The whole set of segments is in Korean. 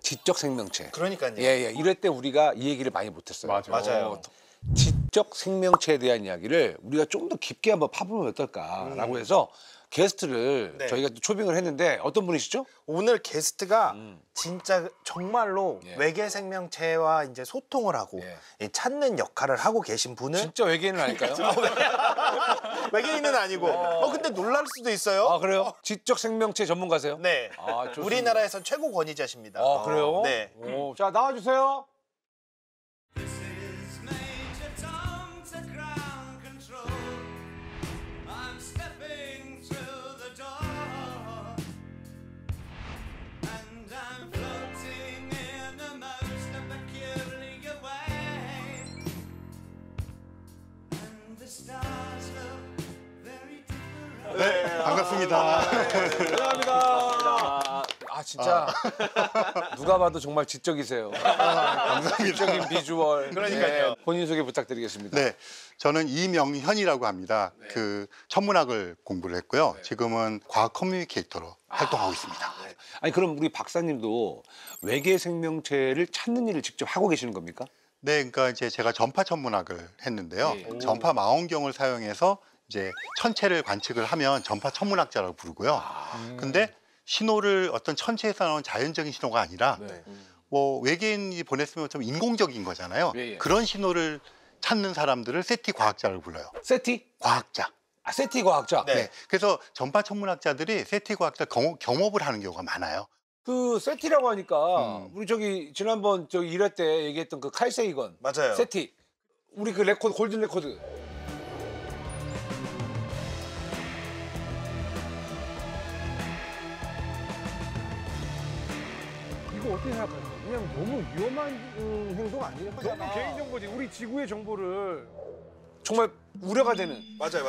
지적 생명체. 그러니까요. 예. 이럴 때 우리가 이 얘기를 많이 못했어요. 맞아요. 지적 생명체에 대한 이야기를 우리가 좀 더 깊게 한번 파보면 어떨까라고 해서 게스트를 네. 저희가 또 초빙을 했는데 어떤 분이시죠? 오늘 게스트가 진짜 정말로 예. 외계 생명체와 이제 소통을 하고 예. 이 찾는 역할을 하고 계신 분은 진짜 외계인은 아닐까요? 외계인은 아니고 근데 놀랄 수도 있어요. 아 그래요? 지적 생명체 전문가세요? 네. 아, 좋습니다. 우리나라에선 최고 권위자십니다. 아 그래요? 네. 오, 자 나와주세요. 네, 반갑습니다. 감사합니다. 아 진짜 누가 봐도 정말 지적이세요. 감사합니다. 지적인 비주얼. 그러니까요. 본인 소개 부탁드리겠습니다. 네, 저는 이명현이라고 합니다. 그 천문학을 공부를 했고요. 지금은 과학 커뮤니케이터로 활동하고 있습니다. 아니 그럼 우리 박사님도 외계 생명체를 찾는 일을 직접 하고 계시는 겁니까? 네, 그러니까 이제 제가 전파 천문학을 했는데요. 예. 전파 망원경을 사용해서 이제 천체를 관측을 하면 전파 천문학자라고 부르고요. 근데 신호를 어떤 천체에서 나온 자연적인 신호가 아니라 네. 뭐 외계인이 보냈으면 좀 인공적인 거잖아요. 예. 그런 신호를 찾는 사람들을 세티 과학자라고 불러요. 세티? 과학자. 아 세티 과학자. 네. 네. 그래서 전파 천문학자들이 세티 과학자 경업을 하는 경우가 많아요. 그 세티라고 하니까 우리 저기 지난번 저기 일할 때 얘기했던 그 칼 세이건. 맞아요. 세티. 우리 그 레코드 골든 레코드. 이거 어떻게 생각하세요? 그냥 너무 위험한 행동 아니에요? 너무 개인정보지. 우리 지구의 정보를 정말 우려가 되는. 맞아요.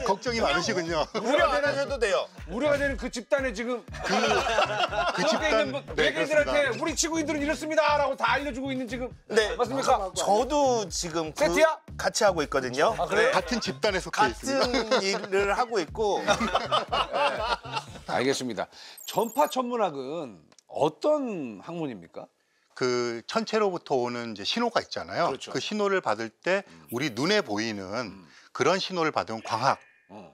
걱정이 많으시군요. 우려 안 하셔도 돼요. 우려가 되는 그 집단에 지금 그 집에 있는 집단 외계인들한테 그렇습니다. 우리 지구인들은 이렇습니다라고 다 알려주고 있는 지금. 네. 맞습니까? 저도 지금 세티야? 같이 하고 있거든요. 아, 그래요? 같은 집단에 속해 있습니다. 같은 일을 하고 있고 알겠습니다. 전파 천문학은 어떤 학문입니까? 그 천체로부터 오는 이제 신호가 있잖아요. 그렇죠. 그 신호를 받을 때 우리 눈에 보이는 그런 신호를 받은 광학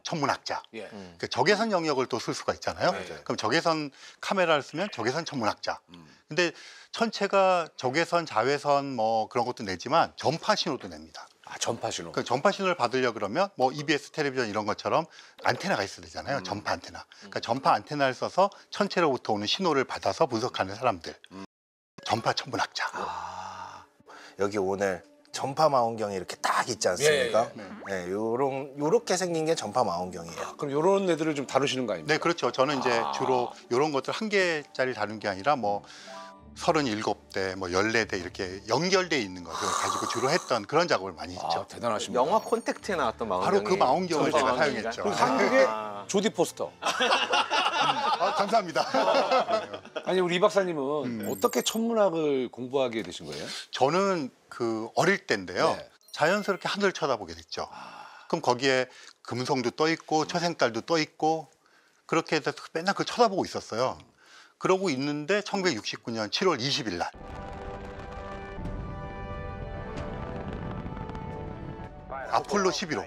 천문학자. 예. 그 적외선 영역을 또 쓸 수가 있잖아요. 그럼 적외선 카메라를 쓰면 적외선 천문학자. 근데 천체가 적외선, 자외선 뭐 그런 것도 내지만 전파 신호도 냅니다. 아 전파 신호. 그 전파 신호를 받으려 그러면 뭐 EBS 텔레비전 이런 것처럼 안테나가 있어야 되잖아요. 전파 안테나. 그러니까 전파 안테나를 써서 천체로부터 오는 신호를 받아서 분석하는 사람들. 전파 천문학자. 여기 오늘 전파 망원경이 이렇게 딱 있지 않습니까? 예, 네, 요렇게 생긴 게 전파 망원경이에요. 그럼 이런 애들을 좀 다루시는 거 아닙니까? 네, 그렇죠. 저는 이제 주로 이런 것들 한 개짜리 다룬 게 아니라 뭐 37대, 뭐 14대 이렇게 연결돼 있는 것을 가지고 주로 했던 그런 작업을 많이 했죠. 아, 대단하십니다. 영화 콘택트에 나왔던 망원경이 바로 그 망원경을 전파 제가 망원경인가요? 사용했죠. 그리고 한국의 조디 포스터. 감사합니다. 아니 우리 이 박사님은 어떻게 천문학을 공부하게 되신 거예요? 저는 그 어릴 때인데요. 네. 자연스럽게 하늘을 쳐다보게 됐죠. 그럼 거기에 금성도 떠 있고 초생달도 떠 있고 그렇게 해서 맨날 그걸 쳐다보고 있었어요. 그러고 있는데 1969년 7월 20일 날 아폴로 11호.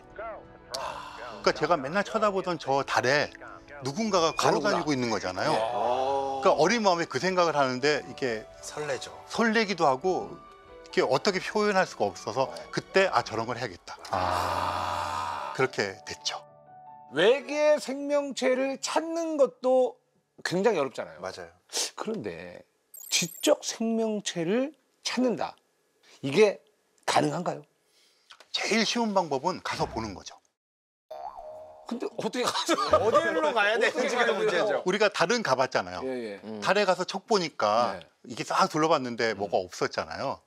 그러니까 제가 맨날 쳐다보던 저 달에 누군가가 걸어다니고 있는 거잖아요. 그러니까 어린 마음에 그 생각을 하는데 이게 설레죠. 설레기도 하고 이렇게 어떻게 표현할 수가 없어서 그때 저런 걸 해야겠다. 그렇게 됐죠. 외계 생명체를 찾는 것도 굉장히 어렵잖아요. 맞아요. 그런데 지적 생명체를 찾는다. 이게 가능한가요? 제일 쉬운 방법은 가서 보는 거죠. 근데 어떻게 가서 어디로 가야 되는지가 문제죠. 우리가 달은 가봤잖아요. 예. 달에 가서 척 보니까 네. 이게 싹 둘러봤는데 뭐가 없었잖아요.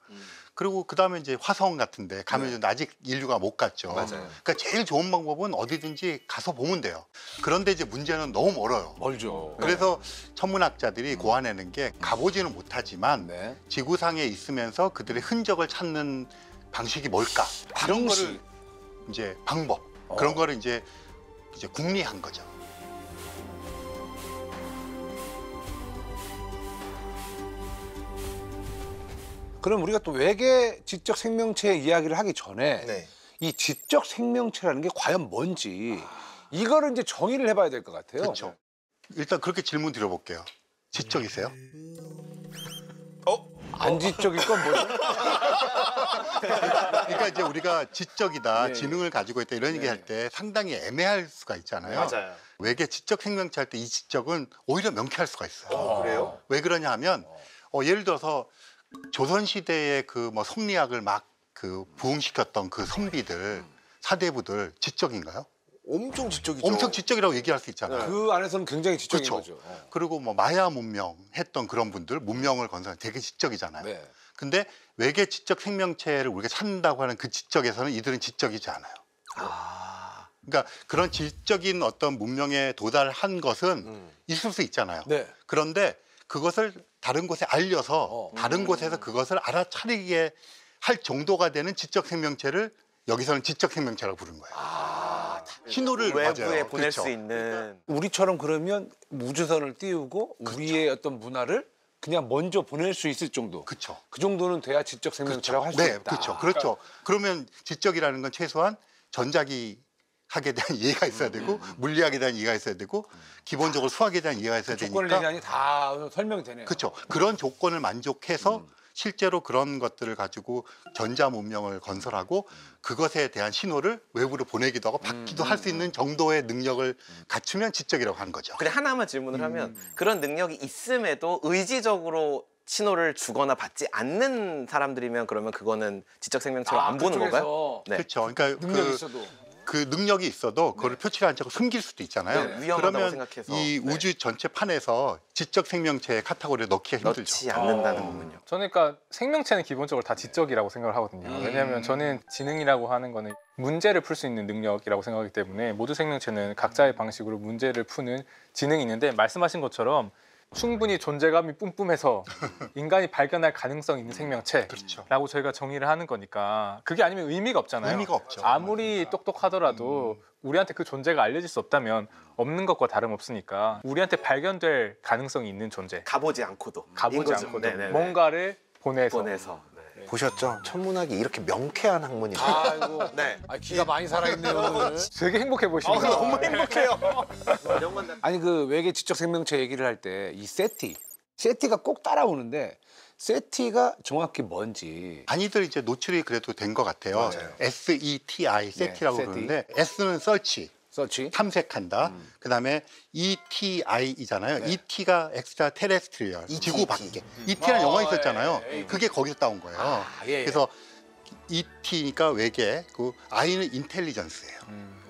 그리고 그다음에 이제 화성 같은데 가면 아직 인류가 못 갔죠. 맞아요. 그러니까 제일 좋은 방법은 어디든지 가서 보면 돼요. 그런데 이제 문제는 너무 멀어요. 멀죠. 그래서 천문학자들이 고안해낸 게 가보지는 못하지만 네. 지구상에 있으면서 그들의 흔적을 찾는 방식이 뭘까? 이런 방식. 거를 이제 방법 그런 거를 이제 궁리한 거죠. 그럼 우리가 또 외계 지적 생명체 이야기를 하기 전에 네. 이 지적 생명체라는 게 과연 뭔지 이거를 이제 정의를 해봐야 될 것 같아요. 그렇죠. 일단 그렇게 질문 드려볼게요. 지적이세요? 안 지적일 건 뭐죠? 그러니까 이제 우리가 지적이다, 네. 지능을 가지고 있다 이런 네. 얘기할 때 상당히 애매할 수가 있잖아요. 맞아요. 외계 지적 생명체 할 때 이 지적은 오히려 명쾌할 수가 있어요. 그래요? 왜 그러냐 하면 예를 들어서 조선시대의 그 뭐 성리학을 막 그 부흥시켰던 그 선비들, 사대부들 지적인가요? 엄청 지적이죠. 엄청 지적이라고 얘기할 수 있잖아요. 그 안에서는 굉장히 지적인 그렇죠. 거죠. 그리고 뭐 마야 문명 했던 그런 분들, 문명을 건설한 되게 지적이잖아요. 네. 근데 외계 지적 생명체를 우리가 찾는다고 하는 그 지적에서는 이들은 지적이지 않아요. 그러니까 그런 지적인 어떤 문명에 도달한 것은 있을 수 있잖아요. 네. 그런데 그것을 다른 곳에 알려서 다른 곳에서 그것을 알아차리게 할 정도가 되는 지적 생명체를 여기서는 지적 생명체라고 부르는 거예요. 신호를 외부에 맞아요. 보낼 그렇죠. 수 있는 우리처럼 그러면 우주선을 띄우고 우리의 어떤 문화를 그냥 먼저 보낼 수 있을 정도. 그렇죠. 그 정도는 돼야 지적 생명체라고 할 수 네, 있다. 그렇죠. 그렇죠. 그러면 지적이라는 건 최소한 전자기 학에 대한 이해가 있어야 되고 물리학에 대한 이해가 있어야 되고 기본적으로 수학에 대한 이해가 있어야 조건을 되니까 얘기하니 다 설명이 되네요. 그렇죠. 그런 조건을 만족해서 실제로 그런 것들을 가지고 전자 문명을 건설하고 그것에 대한 신호를 외부로 보내기도 하고 받기도 할 수 있는 정도의 능력을 갖추면 지적이라고 하는 거죠. 근데 하나만 질문을 하면 그런 능력이 있음에도 의지적으로 신호를 주거나 받지 않는 사람들이면 그러면 그거는 지적 생명체로 안 보는 건가요? 네. 그렇죠. 그러니까 능력이 있어도. 그 능력이 있어도 그걸 표출하지 않고 숨길 수도 있잖아요. 네, 위험하다고 그러면 생각해서. 이 네. 우주 전체 판에서 지적 생명체의 카테고리에 넣기가 힘들죠. 넣지 않는다는 거군요. 저는 그러니까 생명체는 기본적으로 다 지적이라고 생각을 하거든요. 왜냐하면 저는 지능이라고 하는 거는 문제를 풀 수 있는 능력이라고 생각하기 때문에 모두 생명체는 각자의 방식으로 문제를 푸는 지능이 있는데 말씀하신 것처럼 충분히 존재감이 뿜뿜해서 인간이 발견할 가능성 있는 생명체라고 그렇죠. 저희가 정의를 하는 거니까 그게 아니면 의미가 없잖아요. 의미가 없죠. 아무리 똑똑하더라도 우리한테 그 존재가 알려질 수 없다면 없는 것과 다름없으니까 우리한테 발견될 가능성이 있는 존재, 가보지 않고도. 가보지 인거죠. 않고도 네네네. 뭔가를 보내서 보내서. 네. 보셨죠? 천문학이 이렇게 명쾌한 학문이에요. 아이고. 네. 기가 많이 살아있네요. 오늘. 되게 행복해 보이시네요. 너무 행복해요. 아니 그 외계 지적 생명체 얘기를 할 때 이 세티가 꼭 따라오는데 세티가 정확히 뭔지. 많이들 이제 노출이 그래도 된 것 같아요. 맞아요. SETI, 세티라고 세티. 그러는데 S는 서치, 서치. 탐색한다. 그다음에 ETI이잖아요. 네. ET가 엑스트라 테레스트리얼, 지구 밖에. ET라는 영화 있었잖아요. 그게 거기서 따온 거예요. 예. 그래서 ET니까 외계, 그 I는 인텔리전스예요.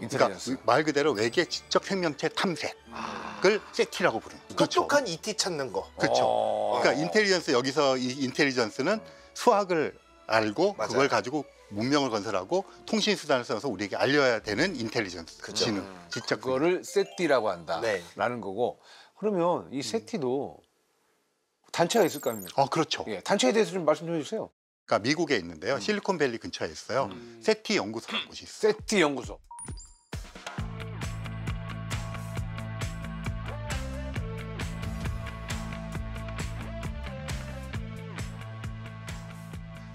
인텔리전스. 그러니까 말 그대로 외계 지적 생명체 탐색을 세티라고 부르는 거죠. 똑똑한 ET 찾는 거. 그렇죠. 그러니까 인텔리전스 여기서 이 인텔리전스는 수학을 알고 맞아요. 그걸 가지고 문명을 건설하고 통신 수단을 써서 우리에게 알려야 되는 인텔리전스, 그죠. 지능, 지적 그거를 세티라고 한다라는 네. 거고. 그러면 이 세티도 단체가 있을 거 아닙니까? 그렇죠. 예, 단체에 대해서 좀 말씀 좀 해주세요. 그러니까 미국에 있는데요. 실리콘밸리 근처에 있어요. 세티 연구소라는 곳이 있어요. 세티 연구소.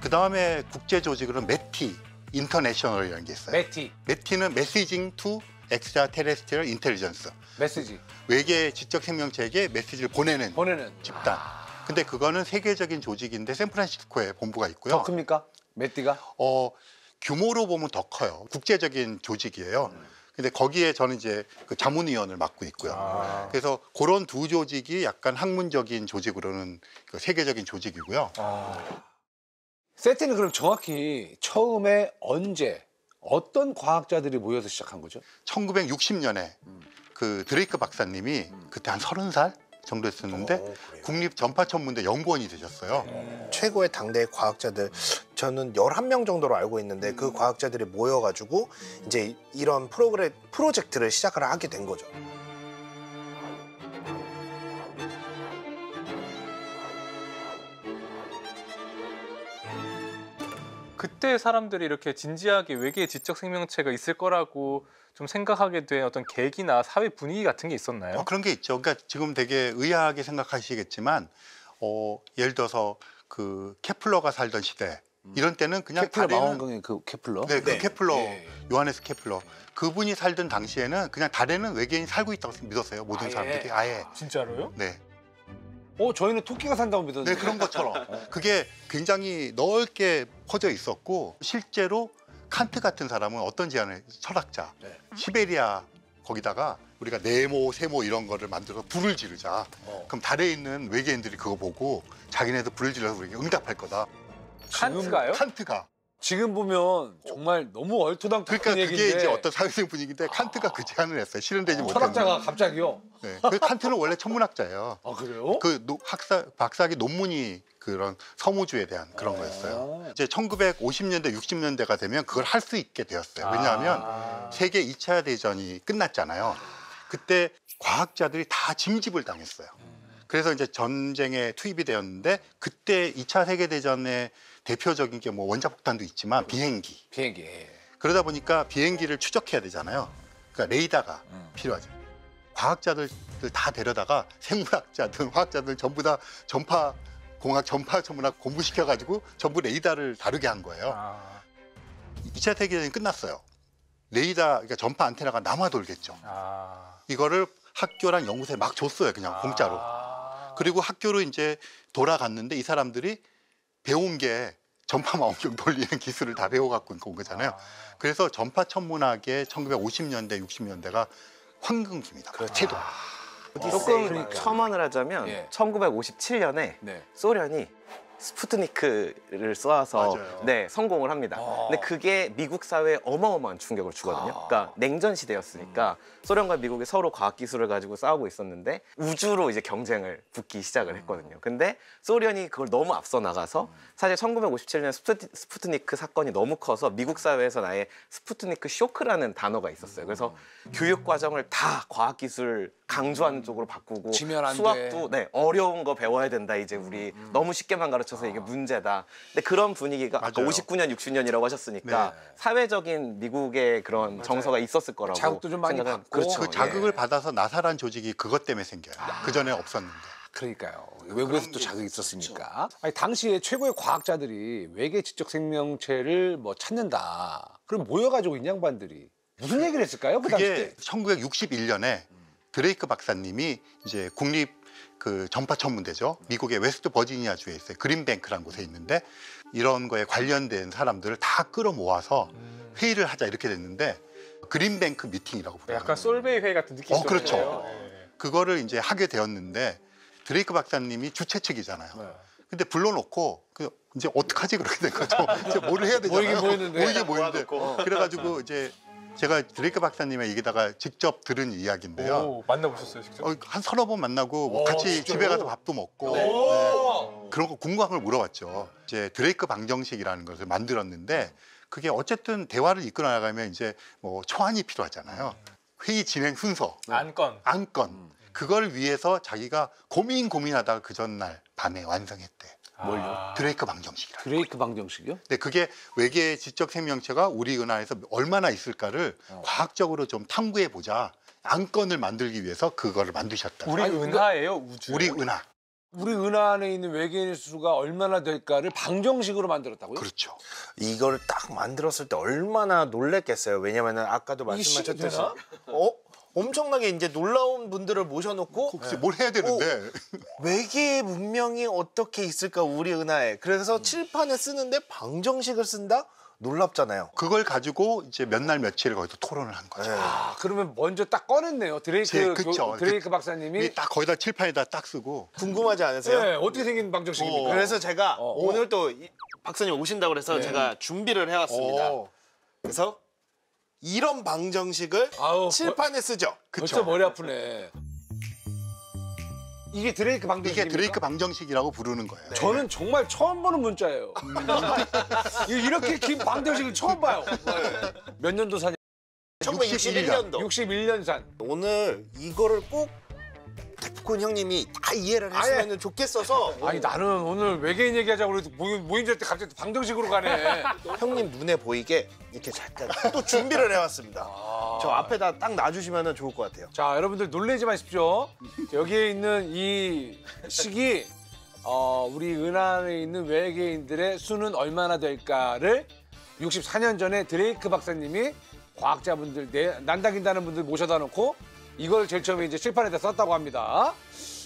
그 다음에 국제 조직으로는 메티 인터내셔널이라는 게 있어요. 메티. 메티는 메시징 투 엑스트라 테레스트리얼 인텔리전스. 메시지. 외계 지적 생명체에게 메시지를 보내는 보내는. 집단. 근데 그거는 세계적인 조직인데 샌프란시스코에 본부가 있고요. 더 큽니까? 메티가? 규모로 보면 더 커요. 국제적인 조직이에요. 근데 거기에 저는 이제 그 자문위원을 맡고 있고요. 그래서 그런 두 조직이 약간 학문적인 조직으로는 그 세계적인 조직이고요. 세티는 그럼 정확히 처음에 언제 어떤 과학자들이 모여서 시작한 거죠? 1960년에 그 드레이크 박사님이 그때 한 30살 정도 했었는데 그래요? 국립전파천문대 연구원이 되셨어요. 최고의 당대의 과학자들 저는 11명 정도로 알고 있는데 그 과학자들이 모여가지고 이제 이런 프로젝트를 시작을 하게 된 거죠. 그때 사람들이 이렇게 진지하게 외계의 지적 생명체가 있을 거라고 좀 생각하게 된 어떤 계기나 사회 분위기 같은 게 있었나요? 그런 게 있죠. 그러니까 지금 되게 의아하게 생각하시겠지만 예를 들어서 그 케플러가 살던 시대 이런 때는 그냥 케플러 달에는 망원경의 그 케플러. 네, 그 네. 케플러 예. 요하네스 케플러 그분이 살던 당시에는 그냥 달에는 외계인이 살고 있다고 믿었어요. 모든 아예. 사람들이 아예. 진짜로요? 네. 저희는 토끼가 산다고 믿었는데. 네, 그런 것처럼 그게 굉장히 넓게 퍼져 있었고 실제로 칸트 같은 사람은 어떤 제안을 철학자 네. 시베리아 거기다가 우리가 네모 세모 이런 거를 만들어서 불을 지르자. 그럼 달에 있는 외계인들이 그거 보고 자기네도 불을 질러서 우리에게 응답할 거다. 칸트가요? 칸트가. 지금 보면 정말 너무 얼토당토한 그러니까 그게 얘기인데 이제 어떤 사회적 분위기인데 칸트가 그 제안을 했어요. 실현되지 못했는데. 철학자가 갑자기요? 네. 그 칸트는 원래 천문학자예요. 아 그래요? 그 박사학위 논문이 그런 서무주에 대한 그런 거였어요. 이제 1950년대, 60년대가 되면 그걸 할 수 있게 되었어요. 왜냐하면 세계 2차 대전이 끝났잖아요. 그때 과학자들이 다 징집을 당했어요. 그래서 이제 전쟁에 투입이 되었는데 그때 2차 세계대전의 대표적인 게 뭐 원자폭탄도 있지만 비행기. 비행기. 그러다 보니까 비행기를 추적해야 되잖아요. 그러니까 레이더가 필요하죠. 과학자들 다 데려다가 생물학자들, 화학자들 전부 다 전파공학, 전파천문학 공부시켜가지고 전부 레이더를 다루게 한 거예요. 2차 세계대전이 끝났어요. 레이더, 그러니까 전파 안테나가 남아 돌겠죠. 이거를 학교랑 연구소에 막 줬어요. 그냥 공짜로. 그리고 학교로 이제 돌아갔는데 이 사람들이 배운 게 전파 망원경 돌리는 기술을 다 배워갖고 온 거잖아요. 그래서 전파 천문학의 1950년대, 60년대가 황금기입니다. 태도. 조금 첨언을 하자면 예. 1957년에 네. 소련이 스푸트니크를 쏘아서 맞아요. 네, 성공을 합니다. 근데 그게 미국 사회에 어마어마한 충격을 주거든요. 그러니까 냉전 시대였으니까 소련과 미국이 서로 과학 기술을 가지고 싸우고 있었는데 우주로 이제 경쟁을 붙기 시작을 했거든요. 근데 소련이 그걸 너무 앞서 나가서 사실 1957년 스푸트니크 사건이 너무 커서 미국 사회에서 아예 스푸트니크 쇼크라는 단어가 있었어요. 그래서 교육 과정을 다 과학 기술 강조하는 쪽으로 바꾸고 지면 안 돼. 수학도 네, 어려운 거 배워야 된다. 이제 우리 너무 쉽게만 가르쳐서 이게 문제다. 근데 그런 분위기가 아까 맞아요. 59년, 60년이라고 하셨으니까 네. 사회적인 미국의 그런 정서가 있었을 거라고 자극도 좀 많이 생각은- 받고. 그렇죠. 그 자극을 예. 받아서 나사란 조직이 그것 때문에 생겨요. 그 전에 없었는데. 그러니까요. 외국에서 또 자극이 있었으니까. 아니 당시에 최고의 과학자들이 외계 지적 생명체를 뭐 찾는다. 그럼 모여가지고 이 양반들이 무슨 얘기를 했을까요? 그 당시 그게 때? 1961년에 드레이크 박사님이 이제 국립 그 전파 천문대죠. 미국의 웨스트 버지니아 주에 있어요. 그린뱅크라는 곳에 있는데 이런 거에 관련된 사람들을 다 끌어모아서 회의를 하자 이렇게 됐는데 그린뱅크 미팅이라고 불러요. 약간 솔베이 회의 같은 느낌이 좀 그렇죠. 있네요. 그거를 이제 하게 되었는데 드레이크 박사님이 주최 측이잖아요. 근데 불러놓고 이제 어떡하지 그렇게 된 거죠. 이제 뭐를 해야 되잖아요. 모이긴 모이는데. 그래가지고 이제 제가 드레이크 박사님의 얘기다가 직접 들은 이야기인데요. 오, 만나보셨어요 직접? 한 서너 번 만나고 뭐 같이 집에 가서 밥도 먹고 네. 그런 거 궁금한 걸 물어봤죠. 이제 드레이크 방정식이라는 것을 만들었는데 그게 어쨌든 대화를 이끌어 나가면 이제 뭐 초안이 필요하잖아요. 회의 진행 순서, 안건 그걸 위해서 자기가 고민하다가 그 전날 밤에 완성했대. 뭘요? 드레이크 방정식이라. 드레이크 방정식이요? 근데 그게 외계 지적 생명체가 우리 은하에서 얼마나 있을까를 과학적으로 좀 탐구해 보자. 안건을 만들기 위해서 그거를 만드셨다. 우리 은하예요? 우주? 우리 은하. 우리 은하 안에 있는 외계인 수가 얼마나 될까를 방정식으로 만들었다고요? 그렇죠. 이거를 딱 만들었을 때 얼마나 놀랬겠어요. 왜냐면은 아까도 말씀하셨듯이 엄청나게 이제 놀라운 분들을 모셔놓고 글쎄 뭘 해야 되는데 외계 문명이 어떻게 있을까 우리 은하에. 그래서 칠판에 쓰는데 방정식을 쓴다? 놀랍잖아요. 그걸 가지고 이제 몇 날 며칠을 거기서 토론을 한 거죠. 아, 그러면 먼저 딱 꺼냈네요. 드레이크 그쵸. 드레이크 박사님이. 딱 거기다 칠판에다 딱 쓰고 궁금하지 않으세요? 네, 어떻게 생긴 방정식입니까? 그래서 제가 오늘 또 박사님 오신다고 그래서 제가 준비를 해왔습니다. 그래서 이런 방정식을 아우, 칠판에 쓰죠. 벌써 머리 아프네. 이게 드레이크 방정식입니까? 이게 드레이크 방정식이라고 부르는 거예요. 저는 정말 처음 보는 문자예요. 이렇게 긴 방정식을 처음 봐요. 몇 년도 사냐? 1961년도. 61년산. 오늘 이거를 꼭 데프콘 형님이 다 이해를 했으면 좋겠어서 아니 나는 오늘 외계인 얘기하자고 그래도 모임 줄 때 갑자기 방정식으로 가네. 형님 눈에 보이게 이렇게 잠깐 또 준비를 해왔습니다. 저 앞에다 딱 놔주시면 좋을 것 같아요. 자, 여러분들 놀라지 마십시오. 여기에 있는 이 식이 우리 은하에 있는 외계인들의 수는 얼마나 될까를 64년 전에 드레이크 박사님이 과학자분들, 난다긴다는 분들 모셔다 놓고 이걸 제일 처음에 이제 칠판에다 썼다고 합니다.